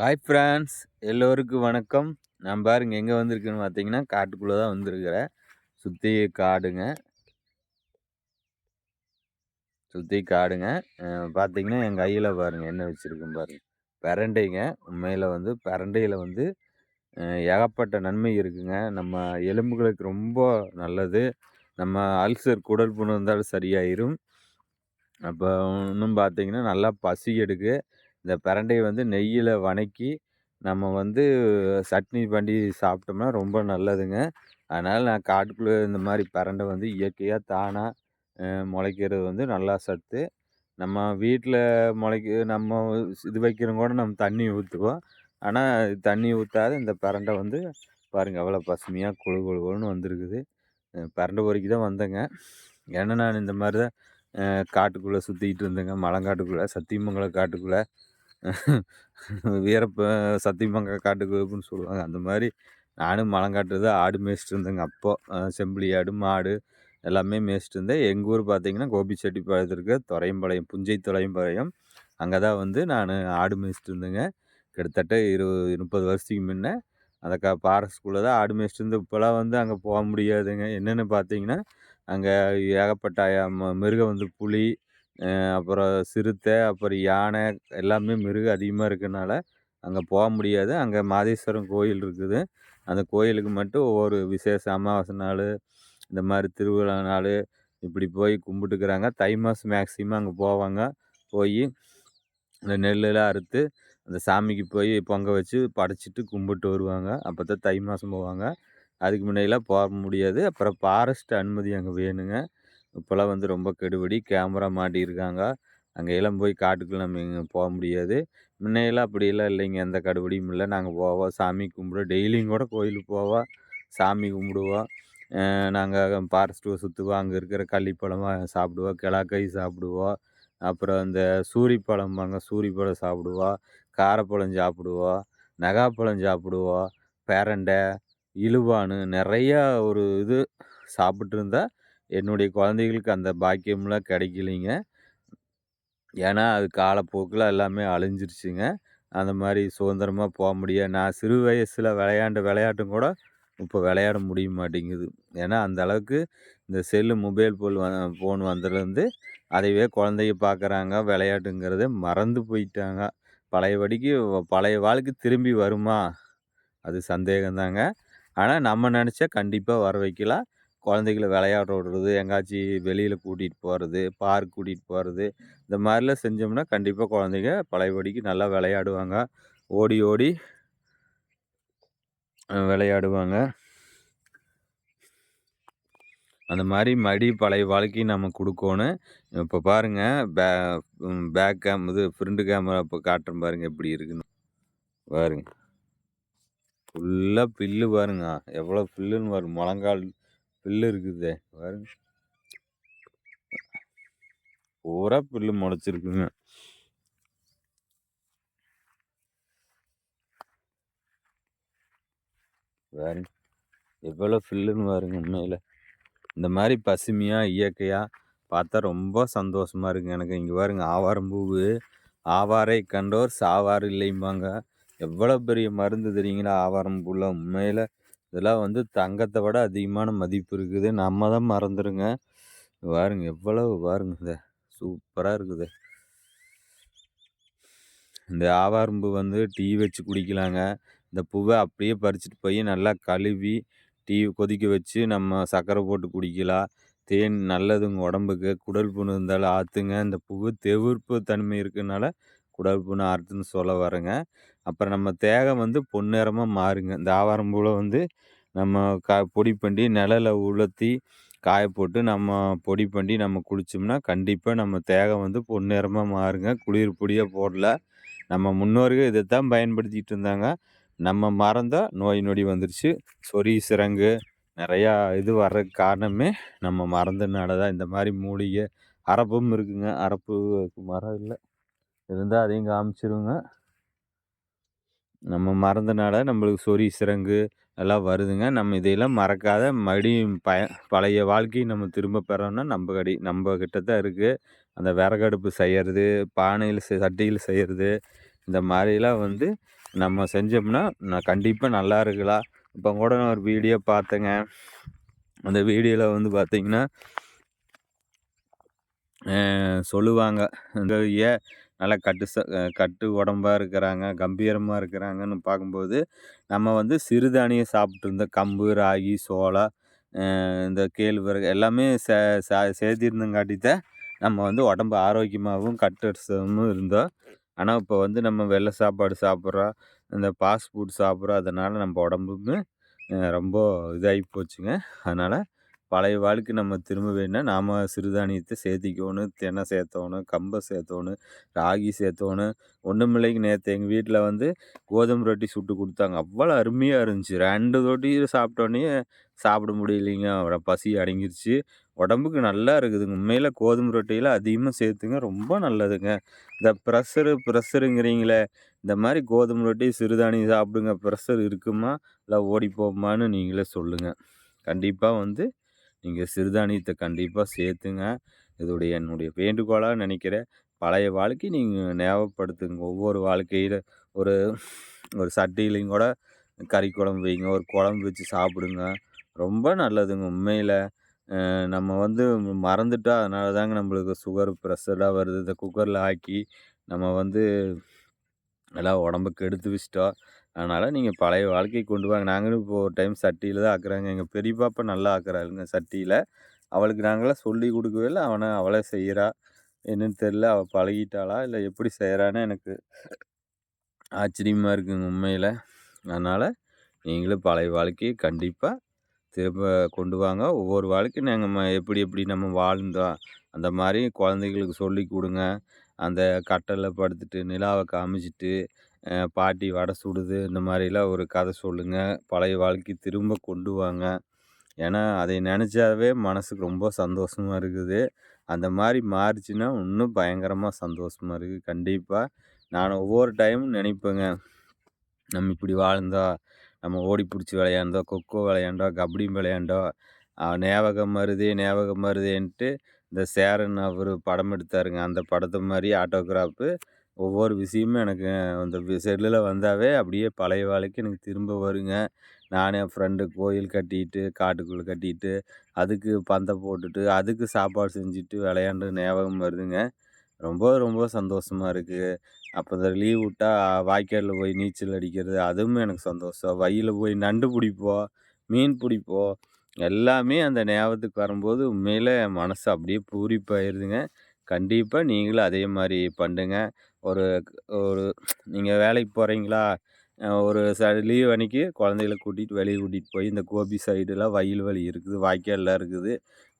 Hi friends, எல்லோருக்கும் வணக்கம். நான் பாருங்க எங்கே வந்திருக்கேன்னு பார்த்தீங்கன்னா, காட்டுக்குள்ளே தான் வந்திருக்கிறேன். சுற்றி காடுங்க, சுற்றி காடுங்க. பார்த்தீங்கன்னா, என் கையில் பாருங்க என்ன வச்சுருக்கேன் பாருங்க. பிரண்டைங்க. உண்மையில வந்து பிரண்டையில வந்து அ ஏகப்பட்ட நன்மை இருக்குங்க. நம்ம எலும்புகளுக்கு ரொம்ப நல்லது. நம்ம அல்சர், குடல் புண் இருந்தாலும் சரியாயிரும். அப்போ இன்னும் பார்த்தீங்கன்னா, நல்லா பசி எடுக்கு. இந்த பிரண்டைய வந்து நெய்யில வணக்கி, நம்ம வந்து சட்னி பண்ணி சாப்பிட்டோம்னா ரொம்ப நல்லதுங்க. அதனால நான் காட்டுக்குள்ள இந்த மாரி பிரண்ட வந்து இயற்கையா தானா முளைக்கிறது வந்து நல்லா சத்து. நம்ம வீட்ல நம்ம இது வைக்கிறோம் கூட நம்ம தண்ணி ஊத்துவோம். ஆனா தண்ணி ஊத்தாத இந்த பிரண்ட வந்து பாருங்க எவ்வளோ பசுமையா கொழு கொழு கொழுன்னு வந்திருக்குது. பிரண்ட பொறிக்க தான் வந்தேங்க. ஏன்னா நான் இந்த மாரி தான் காட்டுக்குள்ள சுத்திக்கிட்டு இருந்தேங்க. மலங்காட்டுக்குள்ள, சத்தியமங்கலம் காட்டுக்குள்ள. வீரப்ப சத்தியமங்கல காட்டுக்குன்னு சொல்லுவாங்க. அந்த மாரி நானும் மலங்காட்டுல தான் ஆடு மேய்ச்சிட்டு இருந்தேங்க அப்போ. செம்பிலி ஆடு, மாடு எல்லாமே மேய்ச்சிட்டு இருந்தேன். எங்க ஊர் பார்த்தீங்கன்னா, கோபிச்செட்டிப்பாளையத்துல இருக்க தொரையம்பாளையம், புஞ்சை தொரையம்பாளையம். அங்க தான் வந்து நானு ஆடு மேய்ச்சிட்டு இருந்தேங்க. கிட்டத்தட்ட 30 வருஷத்துக்கு முன்ன. அந்த ஃபாரஸ்ட்குள்ள தான் ஆடு மேய்ச்சிட்டு இருந்தேன். இப்போலாம் வந்து அங்க போ முடியாதுங்க. என்னென்னு பார்த்தீங்கன்னா, அங்க ஏகப்பட்ட மிருகம் வந்து புலி, அப்புறம் சிறுத்தை, அப்புறம் யானை எல்லாமே மிருகம் அதிகமா இருக்கனால, அங்க போ முடியாது. அங்க மாதேஸ்வரன் கோயில் இருக்குது. அந்த கோயிலுக்கு மட்டும் ஒவ்வொரு விசேஷம் அமாவாசை நாளு, இந்த மாரி திருவிழா நாளு, இப்படி போய் கும்பிட்டுக்கிறாங்க. தை மாசம் மேக்ஸிமம் அங்க போவாங்க. போயி இந்த நெல்லுலாம் அறுத்து, அந்த சாமிக்கு போய் பொங்க வச்சு படைச்சிட்டு கும்பிட்டு வருவாங்க. அப்பதான் தை மாசம் போவாங்க. அதுக்கு முன்னாடிலாம் போ முடியாது. அப்புறம் ஃபாரஸ்ட் அனுமதி அங்க வேணுங்க. இப்போலாம் வந்து ரொம்ப கெடுபிடி. கேமரா மாட்டியிருக்காங்க. அங்கேயெல்லாம் போய் காட்டுக்குள்ள நம்ம எங்க போ முடியாது. முன்னையெல்லாம் அப்படியெல்லாம் இல்லைங்க. எந்த கெடுபிடியும் இல்ல. நாங்க போவோம், சாமி கும்பிடுவோம். டெய்லியும் கூட கோயிலுக்கு போவோம். சாமி கும்பிடுவோம். நாங்க ஃபாரஸ்ட்டு சுத்துவோம். அங்க இருக்கிற கள்ளிப்பழமா சாப்பிடுவோம். கிலாக்காய் சாப்பிடுவோம். அப்புறம் இந்த சூரிப்பழம்பாங்க. சூரிப்பழம் சாப்பிடுவோம். காரப்பழம் சாப்பிடுவோம். நகாப்பழம் சாப்பிடுவோம். பேரண்டை, இலுவான்னு நெறையா ஒரு இது சாப்பிட்டு இருந்தா, என்னுடைய குழந்தைகளுக்கு அந்த பாக்கியம்லாம் கிடைக்கலைங்க. ஏன்னா, அது காலப்போக்குல எல்லாமே அழிஞ்சிருச்சுங்க. அந்த மாரி சுதந்திரமா முடியாது. நான் சிறு வயசுல விளையாண்ட விளையாட்டும் கூட, இப்போ விளையாட முடிய மாட்டேங்குது. ஏன்னா, அந்த அளவுக்கு இந்த மொபைல் ஃபோன் வந்ததுலேருந்து, அதையே குழந்தைங்க பார்க்குறாங்க. விளையாட்டுங்கிறத மறந்து போயிட்டாங்க. பழையபடிக்கு பழைய வாழ்க்கை திரும்பி வருமா? அது சந்தேகம் தாங்க. ஆனா, நம்ம நெனச்சா கண்டிப்பா வர வைக்கலாம். குழந்தைகள விளையாட விடுறது, எங்காச்சி வெளியில கூட்டிட்டு போறது, பார்க் கூட்டிட்டு போறது, இந்த மாரிலாம் செஞ்சோம்னா, கண்டிப்பா குழந்தைங்க பழையபடிக்கு நல்லா விளையாடுவாங்க. ஓடி ஓடி விளையாடுவாங்க. அந்த மாரி பழைய வாழ்க்கைய நம்ம குடுக்கோணும். இப்ப பாருங்க, பே பேக் கேம் இது ஃப்ரண்ட் கேமரா இப்ப காட்டுறேன் பாருங்க எப்படி இருக்குன்னு. பாருங்க. ஃபுல்லா பில்லு பாருங்க. எவ்வளோ பில்லுன்னு பாருங்க. முழங்கால் பில்லு இருக்குது. பாருங்க. பூரா புல்லு மொளச்சிருக்குங்க. பாருங்க. எவ்வளோ பில்லுன்னு பாருங்க உண்மையில. இந்த மாரி பசுமையா, இயற்கையா பார்த்தா ரொம்ப சந்தோஷமா இருக்குங்க எனக்கு. இங்க பாருங்க ஆவாரம்பூவு, "ஆவாரை கண்டோர் சாவார் இல்லைம்பாங்க." எவ்வளோ பெரிய மருந்து தெரியுங்களா ஆவாரம்பூல. உண்மையில இதெல்லாம் வந்து தங்கத்த விட அதிகமான மதிப்பு இருக்குது. நம்ம தான் மறந்துருங்க. பாருங்க எவ்வளவு பாருங்க இத. சூப்பரா இருக்குது. இந்த ஆவாரம்பூ வந்து டீ வச்சு குடிக்கலாங்க. இந்த பூவ அப்படியே பறிச்சுட்டு போய் நல்லா கழுவி, டீ கொதிக்க வச்சு நம்ம சர்க்கரை போட்டு குடிக்கலாம். தேன் நல்லதுங்க உடம்புக்கு. குடல் புண் இருந்தாலும் ஆத்துங்க. இந்த பூவு தெவிர்ப்பு தன்மை இருக்கனால குடல் புண்ணு ஆறுதுன்னு சொல்ல வரேங்க. அப்புறம் நம்ம தேகம் வந்து பொன்னிறமா மாறுங்க. இந்த ஆவாரம்பூல வந்து நம்ம பொடி பண்ணி நிழல்ல உலர்த்தி, காய போட்டு நம்ம பொடி பண்ணி நம்ம குடிச்சோம்னா, கண்டிப்பா நம்ம தேகம் வந்து பொன்னிறமா மாறுங்க. குளிர் பொடியா போடல. நம்ம முன்னோர்கள் இதைத்தான் பயன்படுத்திட்டு இருந்தாங்க. நம்ம மறந்தோம், நோய் நொடி வந்துருச்சு. சொறி, சிரங்கு நெறையா இது வர்றதுக்கு காரணமே நம்ம மறந்ததுனால தான். இந்த மாரி மூலிகை, அரப்பும் இருக்குங்க. அரப்பு மரம் இல்ல. இருந்தா அதையும் காமிச்சிருவேங்க. நம்ம மறந்தனால நம்மளுக்கு சொறி, சிரங்கு எல்லாம் வருதுங்க. நம்ம இதையெல்லாம் மறக்காத மறுபடியும் பழைய வாழ்க்கைய நம்ம திரும்ப பெறணும்னா நம்ப கிட்ட தான் இருக்கு. அந்த விறகடுப்பு செய்யறது, பானையில சட்டியில செய்யறது, இந்த மாதிரிலாம் வந்து நம்ம செஞ்சோம்னா நான் கண்டிப்பாக நல்லா இருக்கலாம். இப்போ கூட நான் ஒரு வீடியோ பார்த்தேங்க. அந்த வீடியோவில் வந்து பார்த்தீங்கன்னா சொல்லுவாங்க. இந்த ஏன் நல்லா கட்டு உடம்பா இருக்கிறாங்க, கம்பீரமா இருக்கிறாங்கன்னு பார்க்கும்போது, நம்ம வந்து சிறுதானியம் சாப்பிட்டுருந்த கம்பு, ராகி, சோளம், இந்த கேழ்வரகு எல்லாமே சேர்த்திருந்தங்காட்டி தான் நம்ம வந்து உடம்பு ஆரோக்கியமாகவும், கட்டடசமும் இருந்தோம். ஆனா, இப்போ வந்து நம்ம வெள்ளை சாப்பாடு சாப்பிட்றோம், இந்த ஃபாஸ்ட் ஃபுட் சாப்பிட்றோம். அதனால நம்ம உடம்புமே ரொம்ப இதாகி போச்சுங்க. அதனால பழைய வாழ்க்கை நம்ம திரும்ப வேணும்னா, நாம சிறுதானியத்த சேர்த்திக்கோணும். தினை சேர்த்தோணும், கம்ப சேர்த்தோணும், ராகி சேர்த்தோணும். ஒண்ணுமில்லைங்க நேத்து எங்க வீட்ல வந்து கோதுமை ரொட்டி சுட்டு குடுத்தாங்க. அவ்வளோ அருமையா இருந்துச்சு. 2 ரொட்டி சாப்பிட்டோனயே சாப்பிட முடியலைங்க. அப்புறம் பசி அடங்கிருச்சு. உடம்புக்கு நல்லா இருக்குதுங்க. உண்மையில கோதுமை ரொட்டியில அதிகமா சேர்த்துங்க. ரொம்ப நல்லதுங்க. இந்த ப்ரெஷருங்கிறீங்களே, இந்த மாரி கோதுமை ரொட்டி, சிறுதானியம் சாப்பிடுங்க. ப்ரெஷர் இருக்குமா? இல்ல ஓடி போகுமான்னு நீங்களே சொல்லுங்க. கண்டிப்பா வந்து நீங்க சிறுதானியத்த கண்டிப்பா சேர்த்துங்க. என்னுடைய வேண்டுகோளா நினைக்கிறேன். பழைய வாழ்க்கை நீங்க ஞாபகப்படுத்துங்க. ஒவ்வொரு வாழ்க்கையில ஒரு ஒரு சட்டியிலயும் கூட கறி குழம்பு வைங்க. ஒரு குழம்பு வச்சு சாப்பிடுங்க. ரொம்ப நல்லதுங்க உண்மையில. நம்ம வந்து மறந்துட்டோம். அதனால தாங்க நம்மளுக்கு சுகர், ப்ரெஷர்லாம் வருது. இந்த குக்கர்ல ஆக்கி நம்ம வந்து எல்லாம் உடம்புக்கு கெடுத்து வச்சுட்டோம். அதனால நீங்க பழைய வாழ்க்கைக்கு கொண்டு வாங்க. நாங்களும் இப்போ ஒரு டைம் சட்டியில தான் ஆக்குறாங்க. எங்க பெரிய பாப்பா நல்லா ஆக்குறாளுங்க சட்டியில. அவளுக்கு நாங்கலாம் சொல்லிக் குடுக்கவே இல்ல. அவளே செய்றா. என்னன்னு தெரியல. அவ பழகிட்டாளா? இல்ல எப்படி செய்றான்னு எனக்கு ஆச்சரியமா இருக்குங்க உண்மையில. அதனால நீங்களும் பழைய வாழ்க்கைய கண்டிப்பா திரும்ப கொண்டு வாங்க. ஒவ்வொரு வாழ்க்கையும் நாங்க எப்படி எப்படி நம்ம வாழ்ந்தோம், அந்த மாரி குழந்தைகளுக்கு சொல்லிக் குடுங்க. அந்த கட்டில்ல படுத்துட்டு நிலாவ காமிச்சுட்டு, பாட்டி வடை சுடுது இந்த மாரிலாம் ஒரு கதை சொல்லுங்க. பழைய வாழ்க்கை திரும்ப கொண்டு வாங்க. ஏன்னா, அதை நெனச்சாவே மனசுக்கு ரொம்ப சந்தோஷமா இருக்குது. அந்த மாரி மாறுச்சுன்னா, இன்னும் பயங்கரமா சந்தோஷமா இருக்கு. கண்டிப்பா. நான் ஒவ்வொரு டைமும் நெனைப்பேங்க. நம்ம இப்படி வாழ்ந்தோம். நம்ம ஓடி புடிச்சு விளையாண்டோம், கொக்கோ விளையாண்டோம், கபடி விளையாண்டோம். ஞாபகம் வருதே ஞாபகம் வருதேன்ட்டு இந்த சேரன் அவரு படம் எடுத்தாருங்க. அந்த படத்த மாரி ஆட்டோகிராஃபு ஒவ்வொரு விஷயமும் எனக்கு அந்த செல்லுல வந்தாவே அப்படியே பழைய வாழ்க்கை எனக்கு திரும்ப வருங்க. நானும் என் ஃப்ரெண்டு கோயில் கட்டிட்டு, காட்டுக்குள்ள கட்டிட்டு, அதுக்கு பந்தம் போட்டுட்டு, அதுக்கு சாப்பாடு செஞ்சுட்டு விளையாண்டு ஞாபகம் வருதுங்க. ரொம்ப ரொம்ப சந்தோஷமா இருக்கு. அப்போ இந்த லீவ் விட்டா வாய்க்கால்ல போய் நீச்சல் அடிக்கிறது, அதுவும் எனக்கு சந்தோஷம். வயல்ல போய் நண்டு பிடிப்போம், மீன் பிடிப்போம். எல்லாமே அந்த ஞாபகத்துக்கு வரும்போது உண்மையில மனசு அப்படியே பூரிப்பாயிருதுங்க. கண்டிப்பா நீங்களும் அதே மாரி பண்ணுங்க. ஒரு ஒரு நீங்க வேலைக்கு போறீங்களா? ஒரு லீவ் அன்னைக்கு குழந்தைகள கூட்டிட்டு வெளிய கூட்டிட்டு போய் இந்த கோபி சைடுலாம் வயல் வெளி இருக்குது, வாய்க்கால்லாம் இருக்குது.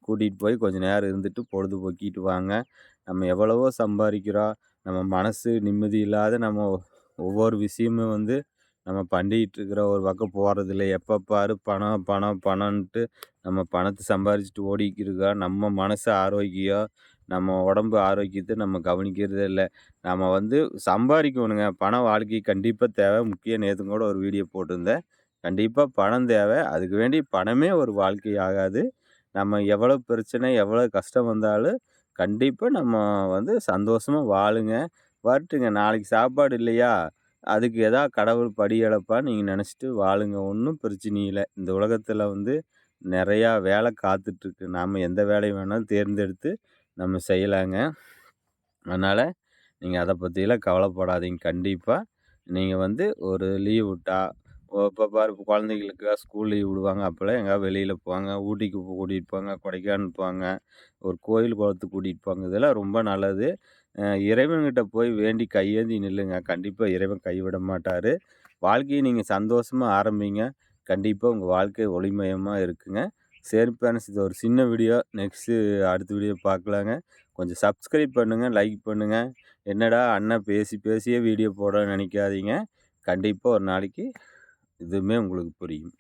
கூட்டிட்டு போய் கொஞ்ச நேரம் இருந்துட்டு பொழுதுபோக்கிட்டு வாங்க. நம்ம எவ்வளவோ சம்பாரிக்கிறோம். நம்ம மனசு நிம்மதி இல்லாத நம்ம ஒவ்வொரு விஷயமும் வந்து நம்ம பண்ணிட்டு இருக்கிற ஒரு பக்கம் போறதில்ல. எப்ப பாரு பணம், பணம், பணம்ன்ட்டு நம்ம பணத்த சம்பாரிச்சுட்டு ஓடிக்கிட்டு இருக்கோம். நம்ம மனசு ஆரோக்கியம், நம்ம உடம்பு ஆரோக்கியத்த நம்ம கவனிக்கிறதே இல்ல. நம்ம வந்து சம்பாரிக்கணுங்க. பணம் வாழ்க்கைக்கு கண்டிப்பா தேவை. முக்கியம் நேத்தும் கூட ஒரு வீடியோ போட்டிருந்தேன். கண்டிப்பா பணம் தேவை. அதுக்கு வேண்டி பணமே ஒரு வாழ்க்கை ஆகாது. நம்ம எவ்வளோ பிரச்சனை, எவ்வளோ கஷ்டம் வந்தாலும் கண்டிப்பா நம்ம வந்து சந்தோஷமா வாழுங்க. வரட்டுங்க நாளைக்கு சாப்பாடு இல்லையா, அதுக்கு கடவுள் படி அளப்பான்னு நீங்க நெனச்சுட்டு வாழுங்க. ஒண்ணும் பிரச்சனை இல்ல. இந்த உலகத்துல வந்து நெறையா வேலை காத்துட்ருக்கு. நாம எந்த வேலைய வேணாலும் தேர்ந்தெடுத்து நம்ம செய்யலாங்க. அதனால நீங்க அத பத்திலாம் கவலைப்படாதீங்க. கண்டிப்பா நீங்க வந்து ஒரு லீவ் விட்டா, இப்ப பாரு குழந்தைகளுக்கு ஸ்கூல் லீவ் விடுவாங்க. அப்பலாம் எங்கேயாவது வெளியில போவாங்க. ஊட்டிக்கு கூட்டிட்டு போவாங்க, கொடைக்கானல் போவாங்க, ஒரு கோயில் குளத்துக்கு கூட்டிட்டு போவாங்க. இதெல்லாம் ரொம்ப நல்லது. இறைவன்கிட்ட போய் வேண்டி கையேந்தி நில்லுங்க. கண்டிப்பா இறைவன் கைவிட மாட்டாரு. வாழ்க்கைய நீங்க சந்தோஷமா ஆரம்பிங்க. கண்டிப்பா உங்க வாழ்க்கை ஒளிமயமா இருக்குங்க. சரி ஃபிரெண்ட்ஸ் இது ஒரு சின்ன வீடியோ. அடுத்த வீடியோ பார்க்கலாங்க. கொஞ்சம் சப்ஸ்கிரைப் பண்ணுங்க, லைக் பண்ணுங்க. என்னடா அண்ணன் பேசி பேசியே வீடியோ போட நினைக்காதீங்க. கண்டிப்பா ஒரு நாளைக்கு இதுவுமே உங்களுக்கு புரியும்.